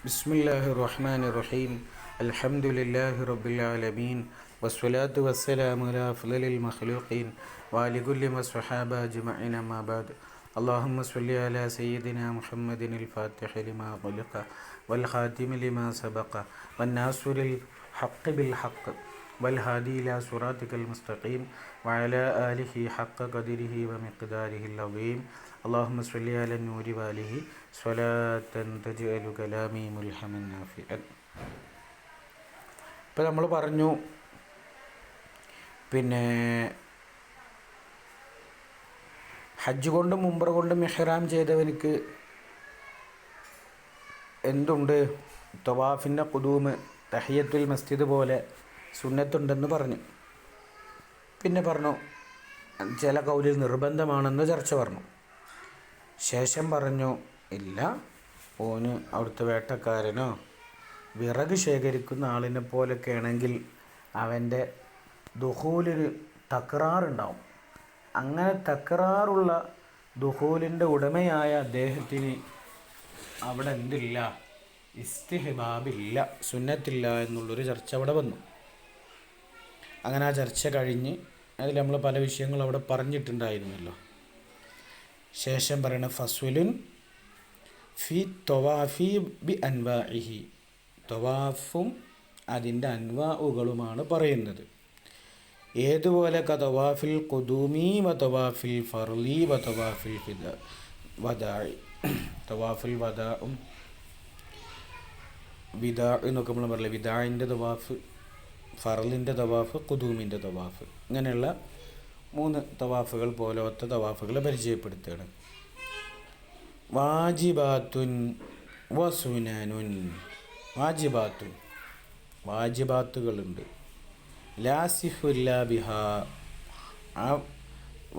ബിസ്മില്ലാഹിർ റഹ്മാനിർ റഹീം. അൽഹംദുലില്ലാഹി റബ്ബിൽ ആലമീൻ. വസ്സലാത്തു വസ്സലാമു അലാ അഫ്ളലിൽ മഖ്ലൂഖീൻ വഅലി കുല്ലി വസ്സഹാബ അജ്മഈൻ. അമ്മാ ബഅദ്. അല്ലാഹുമ്മ സ്വല്ലി അലാ സയ്യിദിനാ മുഹമ്മദിനിൽ ഫാത്തിഹി ലിമാ ഖുലിഖ വൽ ഖാതിമി ലിമാ സബഖ വന്നാസിറിൽ ഹഖ് ബിൽ ഹഖ് വൽ ഹാദി ഇലാ സിറാത്തിക്കൽ മുസ്തഖീം വഅലാ ആലിഹി ഹഖ്ക ഖദ്രിഹി വമിഖ്ദാരിഹിൽ അളീം. അല്ലാഹുമ്മ സ്വല്ലി അലാ നൂരി വാലിഹി സ്വലാത്തൻ തജ്അലു കലാമി മുൽഹമൻ നാഫിഅൻ. ഇപ്പോൾ നമ്മൾ പറഞ്ഞു, പിന്നെ ഹജ്ജ് കൊണ്ടും ഉംറ കൊണ്ടും ഇഹ്റാം ചെയ്തവനിക്ക് എന്തുണ്ട്? തവാഫിൻ്റെ ഖുദൂമ്, തഹിയ്യത്തുൽ മസ്ജിദ് പോലെ സുന്നത്തുണ്ടെന്ന് പറഞ്ഞു. പിന്നെ പറഞ്ഞു ചില കൗലിൽ നിർബന്ധമാണെന്ന് ചർച്ച പറഞ്ഞു. ശേഷം പറഞ്ഞു ഇല്ല, ഓന് അവിടുത്തെ വേട്ടക്കാരനോ വിറക് ശേഖരിക്കുന്ന ആളിനെ പോലൊക്കെ ആണെങ്കിൽ അവൻ്റെ ദുഖൂലിന് തക്രാറുണ്ടാവും. അങ്ങനെ തക്രാറുള്ള ദുഖൂലിൻ്റെ ഉടമയായ അദ്ദേഹത്തിന് അവിടെ എന്തില്ല? ഇസ്തിഹ്ബാബില്ല, സുന്നത്തില്ല എന്നുള്ളൊരു ചർച്ച അവിടെ വന്നു. അങ്ങനെ ആ ചർച്ച കഴിഞ്ഞ് അതിൽ നമ്മൾ പല വിഷയങ്ങൾ അവിടെ പറഞ്ഞിട്ടുണ്ടായിരുന്നല്ലോ. ശേഷം പറയണ ഫസ്വലുൻ ഫി തൊവാഫി ബി അൻവാഇഹി, തൊവാഫും അതിൻ്റെ അൻവാഉകളുമാണ് പറയുന്നത്. ഏതുപോലെ തവാഫിൽ ഖുദൂമി വ തവാഫിൽ ഫർലി വ തവാഫിൽ വദാഇ. തവാഫിൽ വദാഉം വിദാ എന്നൊക്കെ നമ്മൾ പറയില്ല. വിദാഇൻ്റെ തവാഫ്, ഫർലിൻ്റെ തവാഫ്, ഖുദൂമിൻ്റെ തവാഫ്, ഇങ്ങനെയുള്ള 3 തവാഫുകൾ പോലത്തെ തവാഫുകളെ പരിചയപ്പെടുത്തുകയാണ്. വാജിബാത്തുൻ വസുനനുൻ. വാജിബാത്തുൻ, വാജിബാത്തുകളുണ്ട്. ലാസിഫുല്ലാ ബിഹ, ആ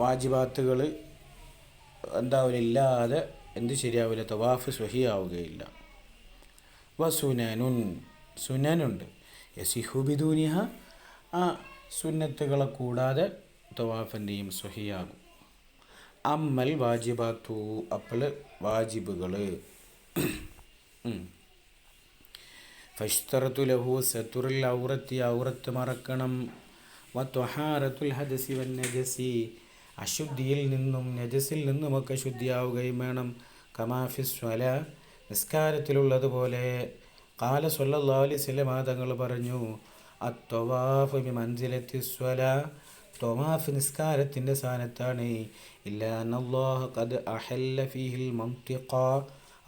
വാജിബാത്തുകൾ എന്താവില്ല, ഇല്ലാതെ എന്ത് ശരിയാവില്ല? തവാഫ് സ്വഹിയാവുകയില്ല. വസുനനുൻ, സുനനുണ്ട്. യസിഹു ബിദൂനിഹ, ആ സുന്നത്തുകളെ കൂടാതെ തവാഫിൻ്റെയും സ്വഹിയാകും. അമ്മൽ വാജിബാത്തു, അപ്പോൾ വാജിബുകൾ. ഫഷ്തറത്തു ലഹു സത്തുറുൽ ഔറത്തി, ഔറത്ത് മറക്കണം. വത്വഹാറത്തുൽ ഹദസി വന്നജസി, അശുദ്ധിയിൽ നിന്നും നജസിൽ നിന്നുമൊക്കെ ശുദ്ധിയാവുകയും വേണം. കമാഫിസ് സ്വല, നിസ്കാരത്തിലുള്ളതുപോലെ. ഖാല സ്വല്ലല്ലാഹു അലൈഹി വസല്ലം തങ്ങൾ പറഞ്ഞു, അത്വവാഫു ബിമൻസിലത്തി സ്വല, ത്വവാഫ് നിസ്കാരത്തിൻ്റെ സ്ഥാനത്താണ്. ഇല്ലാ അന്നല്ലാഹ ഖദ് അഹല്ല ഫീഹിൽ മംതിഖ,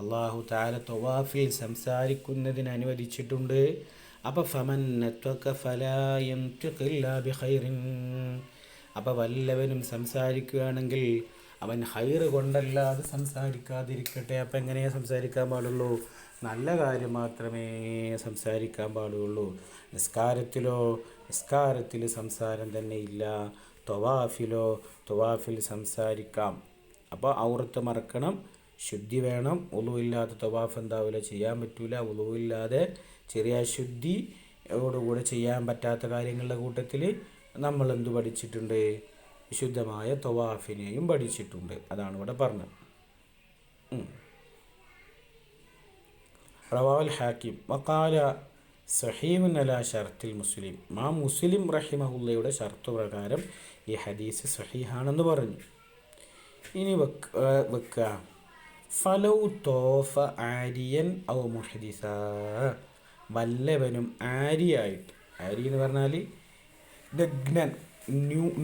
അല്ലാഹു തആല ത്വവാഫിൽ സംസാരിക്കുന്നതിന് അനുവദിച്ചിട്ടുണ്ട്. അപ്പോൾ ഫമൻ നത്വക ഫലാ യൻതിഖ് ഇല്ലാ ബിഖൈറിൻ, അപ്പോൾ വല്ലവനും സംസാരിക്കുകയാണെങ്കിൽ അവൻ ഹൈറ് കൊണ്ടല്ലാതെ സംസാരിക്കാതിരിക്കട്ടെ. അപ്പം എങ്ങനെയാണ് സംസാരിക്കാൻ പാടുള്ളൂ? നല്ല കാര്യം മാത്രമേ സംസാരിക്കാൻ പാടുള്ളൂ. നിസ്കാരത്തിൽ സംസാരം തന്നെ ഇല്ല. ത്വവാഫിൽ സംസാരിക്കാം. അപ്പോൾ ഔറത്ത് മറക്കണം, ശുദ്ധി വേണം. ഉളുവില്ലാതെ ത്വവാഫ് എന്താവില്ല, ചെയ്യാൻ പറ്റില്ല. ഉളുവില്ലാതെ ചെറിയ ശുദ്ധിയോടുകൂടെ ചെയ്യാൻ പറ്റാത്ത കാര്യങ്ങളുടെ കൂട്ടത്തിൽ നമ്മൾ എന്തു പഠിച്ചിട്ടുണ്ട്? വിശുദ്ധമായ ത്വവാഫിനെയും പഠിച്ചിട്ടുണ്ട്. അതാണ് ഇവിടെ പറഞ്ഞത്. റവാൽ ഹാക്കിം വഖാല സഹീഹുൻ അലാ ഷർത്തിൽ മുസ്ലിം, മുസ്ലിം റഹിമഹുല്ലയുടെ ഷർത്ത് പ്രകാരം ഈ ഹദീസ് സഹീഹാണെന്ന് പറഞ്ഞു. ഇനി വെക്കുക ഫലൗ തോഫ ആരിയൻ ഔ മുഹദിസ, വല്ലവനും ആരിയായിട്ട്, ആരി എന്ന് പറഞ്ഞാൽ ദഗ്നൻ,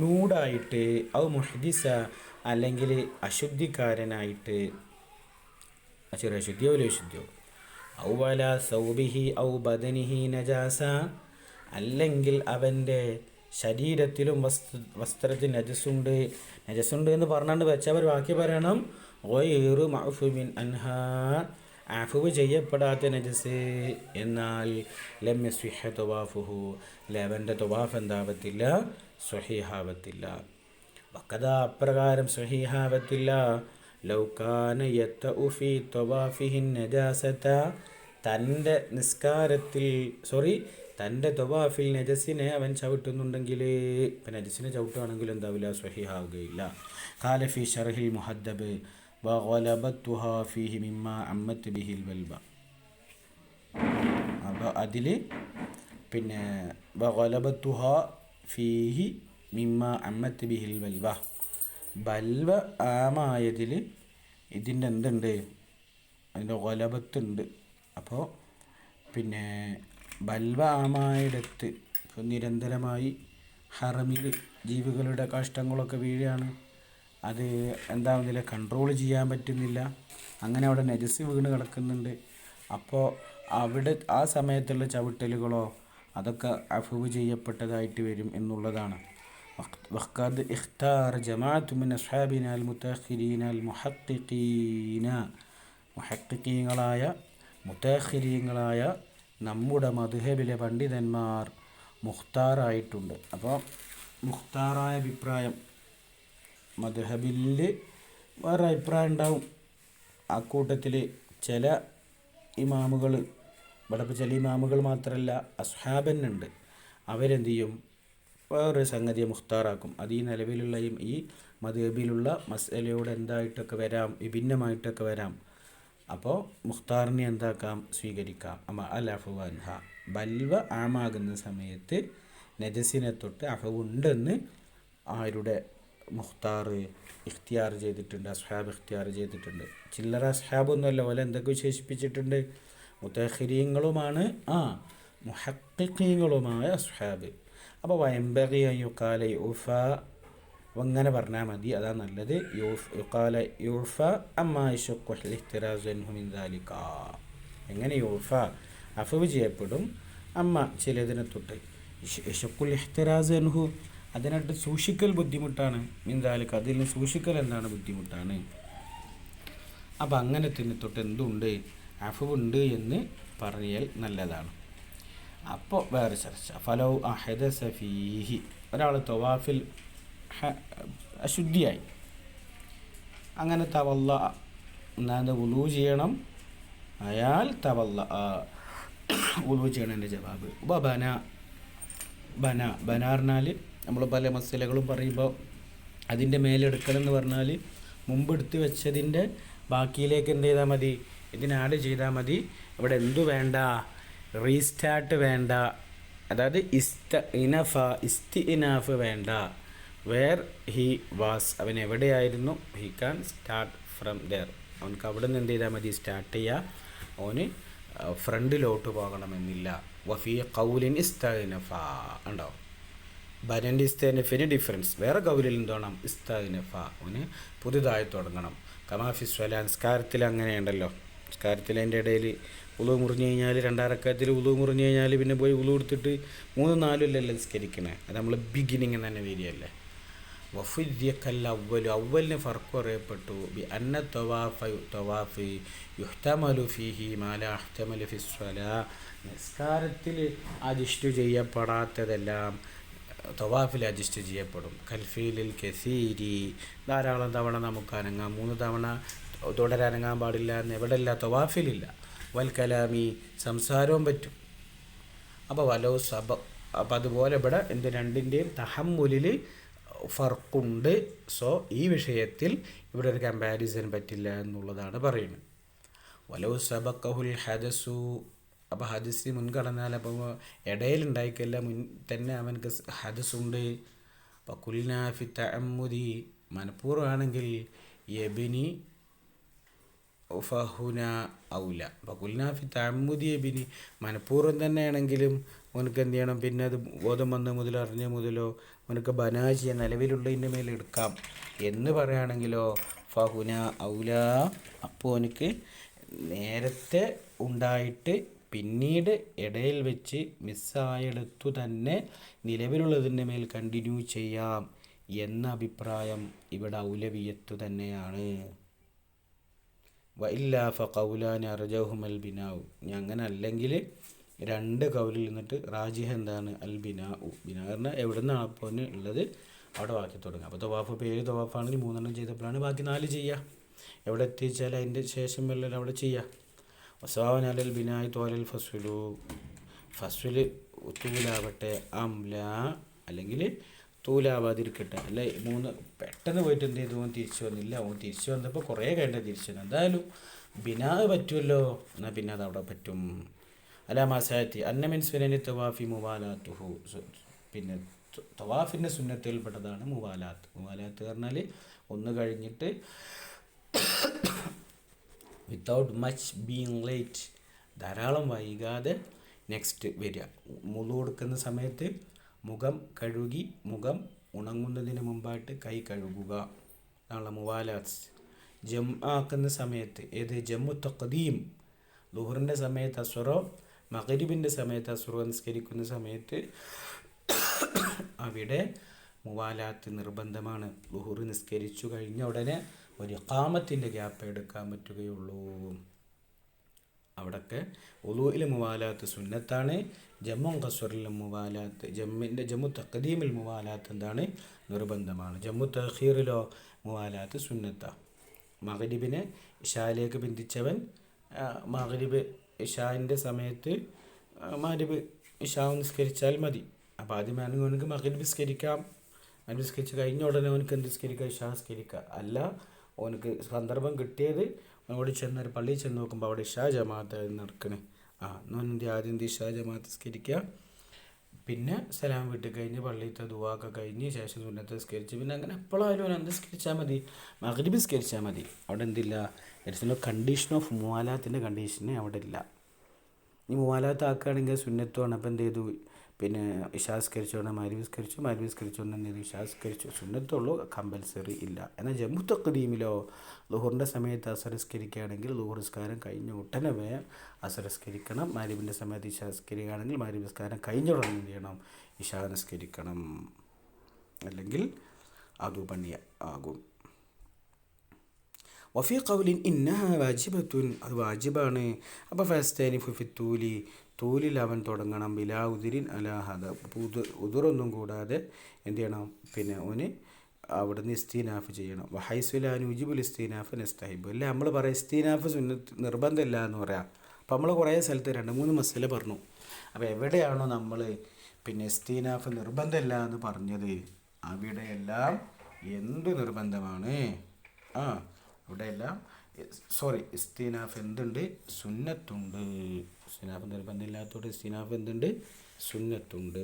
നൂഡായിട്ട്, ഔ മുഹദിസ അല്ലെങ്കിൽ അശുദ്ധിക്കാരനായിട്ട്, ചെറിയ ശുദ്ധിയോ വലിയ ശുദ്ധിയോ, ഔ വല സൗബിഹി ഔ ബദനിഹി നജാസ, അല്ലെങ്കിൽ അവൻ്റെ ശരീരത്തിലും വസ്ത്രത്തിൽ നജസുണ്ട് എന്ന് പറഞ്ഞുകൊണ്ട് വെച്ചവർ ബാക്കി പറയണം ഗൈറു മഅഫൂമിൻ അൻഹാ, അഫ്വ് ചെയ്യപ്പെടാത്ത നജസ്. എന്നാൽ ലം യസ്വിഹ തവാഫുഹു, അവൻ്റെ തവാഫ് എന്താവത്തില്ല? സ്വഹീഹാവത്തില്ല. വഖദ, അപ്രകാരം സ്വഹീഹാവത്തില്ല. ലൗ കാന യതഉ ഫീ തവാഫിഹി നജാസത, തൻ്റെ തവാഫിൽ നജസിനെ അവൻ ചവിട്ടുന്നുണ്ടെങ്കിൽ, ഇപ്പം നജസിനെ ചവിട്ടുകയാണെങ്കിൽ എന്താവില്ല? സ്വഹീഹാവുകയില്ല. ഖാല ഫീ ശർഹിൽ മുഹദ്ദബ് വഗലബത്തുഹാ ഫീഹി മിമ്മാ അമ്മത്ത് ബിഹിൽ ബൽബ, അതിൽ പിന്നെ വഗലബത്തുഹ ഫീഹി മിമ്മ അമ്മത്ത് ബിഹിൽ ബൽവ, ബൽവ ആമായതിൽ ഇതിൻ്റെ എന്തുണ്ട്, അതിൻ്റെ ഗലബത്തുണ്ട്. അപ്പോൾ പിന്നെ ബൽവ ആമായിടത്ത് ഇപ്പോൾ നിരന്തരമായി ഹറമിൽ ജീവികളുടെ കാഷ്ടങ്ങളൊക്കെ വീഴുകയാണ്. അത് എന്താവുന്നില്ല, കൺട്രോൾ ചെയ്യാൻ പറ്റുന്നില്ല. അങ്ങനെ അവിടെ നജസ് വീണ് കിടക്കുന്നുണ്ട്. അപ്പോൾ അവിടെ ആ സമയത്തുള്ള ചവിട്ടലുകളോ അതൊക്കെ അഫ്വ് ചെയ്യപ്പെട്ടതായിട്ട് വരും എന്നുള്ളതാണ്. വഖദ് ഇഖ്താറ ജമാഅത്തു മിൻ അസ്ഹാബിന അൽ മുതഅഖിരീന അൽ മുഹഖിഖീന, മുഹഖിഖീങ്ങളായ മുതഅഖിരീങ്ങളായ നമ്മുടെ മദ്ഹബിലെ പണ്ഡിതന്മാർ മുഖ്താറായിട്ടുണ്ട്. അപ്പോൾ മുഖ്താറായ അഭിപ്രായം, മദ്ഹബിൽ വേറെ അഭിപ്രായം ഉണ്ടാവും. ആ കൂട്ടത്തിൽ ചില ഇമാമുകൾ, ഇവിടെ ഇപ്പോൾ ചില ഇമാമുകൾ മാത്രമല്ല അസ്ഹാബന്നുണ്ട്, അവരെന്ത് ചെയ്യും, വേറൊരു സംഗതിയെ മുഖ്താറാക്കും. അത് ഈ നിലവിലുള്ള ഈ മദ്ഹബിലുള്ള മസ്അലയോട് എന്തായിട്ടൊക്കെ വരാം, വിഭിന്നമായിട്ടൊക്കെ വരാം. അപ്പോൾ മുഖ്താറിനെ എന്താക്കാം, സ്വീകരിക്കാം. അൽ അഫ്വ അൻഹ, ബൽവ ആമാകുന്ന സമയത്ത് നജസിനെ തൊട്ട് അഫ്വ് ഉണ്ടെന്ന് ആരുടെ മുഖ്താർ ഇഖ്തിയാർ ചെയ്തിട്ടുണ്ട്, അസ്ഹാബ് ഇഖ്തിയാർ ചെയ്തിട്ടുണ്ട്. ചില്ലറ അസ്ഹാബൊന്നുമല്ല, പോലെ എന്തൊക്കെ വിശേഷിപ്പിച്ചിട്ടുണ്ട്, മുതഅഖിരീങ്ങളുമാണ്, മുഹഖിഖീങ്ങളുമായ അസ്ഹാബ്. അപ്പോൾ വയംബഗി അൻ യുഖാല യുഫ, അങ്ങനെ പറഞ്ഞാൽ മതി, അതാ നല്ലത്. യുഖാല യുഫ അമ്മാ യശഖു ഇഹ്തിറാസു അൻഹു മിൻ ദാലിക, എങ്ങനെ യുഫ അഫ്വ് ചെയ്യപ്പെടും, അമ്മ ചിലതിനെ തൊട്ട് യശഖുൽ ഇഹ്തിറാസു അൻഹു അതിനായിട്ട് സൂക്ഷിക്കൽ ബുദ്ധിമുട്ടാണ്, മിൻ ദാലിക അതിൽ സൂക്ഷിക്കൽ എന്താണ്, ബുദ്ധിമുട്ടാണ്. അപ്പം അങ്ങനത്തിന് തൊട്ട് എന്തുണ്ട്, അഫ്വ് ഉണ്ട് എന്ന് പറഞ്ഞാൽ നല്ലതാണ്. അപ്പോൾ വേറെ ചർച്ച. ഫലൗ അഹദസ ഫീഹി, ഒരാൾ തവാഫിൽ അശുദ്ധിയായി, അങ്ങനെ തവല്ല എന്നാണ് വുളൂ ചെയ്യണം, അയാൾ തവല്ല വുളൂ ചെയ്യണതിൻ്റെ ജവാബ്. ബന ബന ബന പറഞ്ഞാൽ നമ്മൾ പല മസലകളും പറയുമ്പോൾ അതിൻ്റെ മേലെടുക്കണമെന്ന് പറഞ്ഞാൽ മുമ്പ് എടുത്ത് വെച്ചതിൻ്റെ ബാക്കിയിലേക്ക് എന്ത് ചെയ്താൽ മതി, ഇതിന് ആഡ് ചെയ്താൽ മതി. ഇവിടെ എന്തു വേണ്ട, റീസ്റ്റാർട്ട് വേണ്ട, അതായത് ഇസ്തിഇനാഫ് വേണ്ട. വേർ ഹി വാസ്, അവൻ എവിടെയായിരുന്നു, he can start from there, അവനക്ക് അവിടെ നിന്ന് എന്ത് ചെയ്താൽ മതി, സ്റ്റാർട്ട് ചെയ്യുക. അവന് ഫ്രണ്ടിലോട്ട് പോകണമെന്നില്ല. വഫി ഖൗലിൻ ഇസ്തഅനഫ, ഉണ്ടോ, ബനൻ്റെ ഇസ്തഅനഫിന് ഡിഫറൻസ്. വേറെ കൗലിൽ എന്തോണം, ഇസ്തഅനഫ, അവന് പുതുതായി തുടങ്ങണം. കമാഫി സ്വലാ, നിസ്കാരത്തിൽ അങ്ങനെയുണ്ടല്ലോ, നിസ്കാരത്തിൽ അതിൻ്റെ ഇടയിൽ ഉളു മുറിഞ്ഞ് കഴിഞ്ഞാൽ, രണ്ടാറക്കത്തിൽ ഉളു മുറിഞ്ഞ് കഴിഞ്ഞാൽ പിന്നെ പോയി ഉളു എടുത്തിട്ട് 3-4 അല്ലല്ലോ നിസ്കരിക്കണേ, അത് നമ്മൾ ബിഗിനിങ് തന്നെ വരികയല്ലേ. വഫുദ്യക്കൽ അവ്വൽ, അവ്വലിന് ഫർക്ക് പറയപ്പെട്ടു. ബി അന്ന തവാഫ് യുഹ്തമലു ഫീഹി മാ ലാ യുഹ്തമലു ഫിസ്സലാ, നിസ്കാരത്തിൽ അജിസ്റ്റ് ചെയ്യപ്പെടാത്തതെല്ലാം തവാഫിൽ അജിസ്റ്റ് ചെയ്യപ്പെടും. കൽഫീലിൽ കസീരി, ധാരാളം തവണ നമുക്ക് അനങ്ങാം, 3 തവണ തുടരനങ്ങാൻ പാടില്ല എന്ന് എവിടെയില്ല, തവാഫിലില്ല. വൽ കലാമി, സംസാരവും പറ്റും. അപ്പോൾ വലോ സബ, അപ്പോൾ അതുപോലെ ഇവിടെ എന്ത് രണ്ടിൻ്റെയും തഹമ്മുലിൽ ഫർക്കുണ്ട്. സോ ഈ വിഷയത്തിൽ ഇവിടെ ഒരു കമ്പാരിസൺ പറ്റില്ല എന്നുള്ളതാണ് പറയുന്നത്. വലോ സബക്കഹുൽ ഹദസു, അപ്പോൾ ഹദസ് മുൻകടന്നാൽ, അപ്പോൾ ഇടയിലുണ്ടായിക്കല്ല, മുൻ തന്നെ അവനക്ക് ഹദസുണ്ട്. അപ്പോൾ കുൽനാഫി തഅമ്മുദി, മനഃപൂർവ്വമാണെങ്കിൽ യബിനി ഫഹുന ഔല. അപ്പോൾ കുൽനാഫി തഅമ്മുദി യബിനി, മനഃപൂർവ്വം തന്നെയാണെങ്കിലും അവനക്ക് എന്ത് ചെയ്യണം, പിന്നെ അത് ബോധം വന്ന മുതലോ അറിഞ്ഞ മുതലോ അവനക്ക് ബനാജിയ നിലവിലുള്ളതിൻ്റെ മേലെ എടുക്കാം എന്ന് പറയുകയാണെങ്കിലോ ഫഹുന ഔല, അപ്പോൾ അവനക്ക് നേരത്തെ ഉണ്ടായിട്ട് പിന്നീട് ഇടയിൽ വെച്ച് മിസ്സായെടുത്തു തന്നെ നിലവിലുള്ളതിൻ്റെ മേൽ കണ്ടിന്യൂ ചെയ്യാം എന്ന അഭിപ്രായം ഇവിടെ ഔലവിയത്തു തന്നെയാണ്. വഇല്ലാ ഫഖൗലാനി അർജഹുമൽ ബിനാഉ, അങ്ങനെ അല്ലെങ്കിൽ 2 കൗലിൽ നിന്നിട്ട് റാജിഹ് എന്താണ്, അൽ ബിനാഉ. ബിനാ പറഞ്ഞാൽ എവിടെ നിന്നാണ് അപ്പോൾ ഉള്ളത് അവിടെ ബാക്കി തുടങ്ങുക. അപ്പോൾ തവാഫ് ഇപ്പോൾ 7 തവാഫാണെങ്കിൽ 3 ചെയ്തപ്പോഴാണ് ബാക്കി 4 ചെയ്യുക. എവിടെ എത്തിച്ചാൽ അതിൻ്റെ ശേഷം വല്ലതും അവിടെ ചെയ്യുക. വസാവൻ അലൽ ബിനായി തോലൽ ഫസ്വലു, ഫസ്വൽ തൂലാവട്ടെ, അംല അല്ലെങ്കിൽ തൂലാവാതിരിക്കട്ടെ. അല്ല 3 പെട്ടെന്ന് പോയിട്ട് എന്ത് ചെയ്തു, ഓൻ തിരിച്ചു വന്നില്ല. ഓൻ തിരിച്ചു വന്നപ്പോൾ കുറേ കഴിഞ്ഞ തിരിച്ചു വന്നു. എന്തായാലും ബിനാ പറ്റുമല്ലോ, എന്നാൽ പിന്നെ അതവിടെ പറ്റും. അലാമാസായത്തി അന്നമിൻ സുനനി തവാഫി മുവാലാത്തുഹു. പിന്നെ തവാഫിൻ്റെ സുന്നത്തിൽപ്പെട്ടതാണ് മുവാലാത്ത്. മുവാലാത്ത് പറഞ്ഞാൽ ഒന്ന് കഴിഞ്ഞിട്ട് വിത്തൗട്ട് മച്ച് ബീങ് ലേറ്റ്, ധാരാളം വൈകാതെ നെക്സ്റ്റ് വരിക. മുളു കൊടുക്കുന്ന സമയത്ത് മുഖം കഴുകി മുഖം ഉണങ്ങുന്നതിന് മുമ്പായിട്ട് കൈ കഴുകുക എന്നുള്ള മുവാലാത്ത്. ജം ആക്കുന്ന സമയത്ത് ഏത് ജമ്മു തഖദീം, ളുഹറിൻ്റെ സമയത്ത് അസ്വറോ മഗ്രിബിൻ്റെ സമയത്ത് അസ്വറോ നിസ്കരിക്കുന്ന സമയത്ത് അവിടെ മുവാലാത്ത് നിർബന്ധമാണ്. ളുഹർ നിസ്കരിച്ചു കഴിഞ്ഞ ഉടനെ ഒരു ഇഖാമത്തിൻ്റെ ഗ്യാപ്പ് എടുക്കാൻ പറ്റുകയുള്ളൂ. അവിടൊക്കെ ഉളൂഇൽ മുവാലാത്ത് സുന്നത്താണ്. ജമ്മു ഖസ്റിൽ മുവാലാത്ത്, ജമ്മു തഖദീമിൽ മുവാലാത്ത് എന്താണ്? നിർബന്ധമാണ്. ജമ്മു തഖീറിലോ മുവാലാത്ത് സുന്നത്താണ്. മഗ്രിബിനെ ഇശായിലേക്ക് ബന്ധിച്ചവൻ മഗ്രിബ് ഇശാൻ്റെ സമയത്ത് മഗ്രിബ് ഇശാ നിസ്കരിച്ചാൽ മതി. അപ്പോൾ ആദ്യം അവനക്ക് മഗ്രിബ് നിസ്കരിക്കാം. മഗ്രിബ് നിസ്കരിച്ച് കഴിഞ്ഞ ഉടനെ അവനക്ക് എന്ത് നിസ്കരിക്കുക? ഇശാ നിസ്കരിക്കുക. അല്ല, അവനക്ക് സന്ദർഭം കിട്ടിയത് അവിടെ ചെന്നൊരു പള്ളിയിൽ ചെന്ന് നോക്കുമ്പോൾ അവിടെ ഇശാ ജമാഅത്ത് നടക്കണേ. നോൻ്റെ ആദ്യം ഇശാ ജമാഅത്ത് നിസ്കരിക്കുക, പിന്നെ സലാം വിട്ട് കഴിഞ്ഞ് പള്ളിയിലത്തെ ദുആക്കെ കഴിഞ്ഞ് ശേഷം സുന്നത്ത് നിസ്കരിച്ച് പിന്നെ അങ്ങനെ എപ്പോഴായാലും അവൻ നിസ്കരിച്ചാൽ മതി, മഗ്രിബ് നിസ്കരിച്ചാൽ മതി. അവിടെ എന്തില്ല? ദർസിൻ്റെ കണ്ടീഷൻ ഓഫ് മുവാലാത്തിൻ്റെ കണ്ടീഷന് അവിടെ ഇല്ല. ഈ മുവാലാത്ത് ആക്കുകയാണെങ്കിൽ സുന്നത്തുമാണ്. അപ്പോൾ എന്ത് ചെയ്തു? പിന്നെ ഇശാ നിസ്കരിച്ചോണ്ട് മഗ്രിബ് നിസ്കരിച്ചു, മഗ്രിബ് നിസ്കരിച്ചോണ്ട് എന്ത് ചെയ്തു? ഇശാ നിസ്കരിച്ചു. സുന്നത്തുള്ളൂ, കമ്പൽസറി ഇല്ല. എന്നാൽ ജമ്മു തഖദീമിലോ ളുഹറിൻ്റെ സമയത്ത് അസർ നിസ്കരിക്കുകയാണെങ്കിൽ ളുഹർ നിസ്കാരം കഴിഞ്ഞ ഉടനെ അസർ നിസ്കരിക്കണം. മഗ്രിബിൻ്റെ സമയത്ത് ഇശാ നിസ്കരിക്കുകയാണെങ്കിൽ മഗ്രിബ് നിസ്കാരം കഴിഞ്ഞ ഉടനെ എന്ത് ചെയ്യണം? ഇശാ നിസ്കരിക്കണം. അല്ലെങ്കിൽ അതു പണി ആകും. വഫി ഖൗലിൻ ഇന്നഹ വാജിബത്തുൻ, അത് വാജിബാണ്. അപ്പോൾ ഫസ്തനിഫു ഫിത്തൂലി, തൂലിൽ അവൻ തുടങ്ങണം. ബിലാ ഉദിരിൻ അലാഹദ, ഉദുറൊന്നും കൂടാതെ എന്ത് ചെയ്യണം? പിന്നെ ഓന് അവിടുന്ന് ഇസ്തീനാഫ് ചെയ്യണം. വഹൈസുലാൻ ഉജിബുൽ ഇസ്തീനാഫ് നസ്തഹിബ്. അല്ലേ നമ്മൾ പറയാം ഇസ്തീനാഫ് സുന്നത്ത് നിർബന്ധമില്ല എന്ന് പറയാം. അപ്പോൾ നമ്മൾ കുറേ സ്ഥലത്ത് 2-3 മസല പറഞ്ഞു. അപ്പോൾ എവിടെയാണോ നമ്മൾ പിന്നെ ഇസ്തീനാഫ് നിർബന്ധമില്ല എന്ന് പറഞ്ഞത് അവിടെയെല്ലാം എന്ത് നിർബന്ധമാണ്? അവിടെയെല്ലാം ഇസ്തീനാഫ് എന്തുണ്ട്? സുന്നത്തുണ്ട്. ഇസ്തീനാഫ് നിർബന്ധമില്ലാത്തതുകൊണ്ട് ഇസ്തീനാഫ് എന്തുണ്ട്? സുന്നത്തുണ്ട്.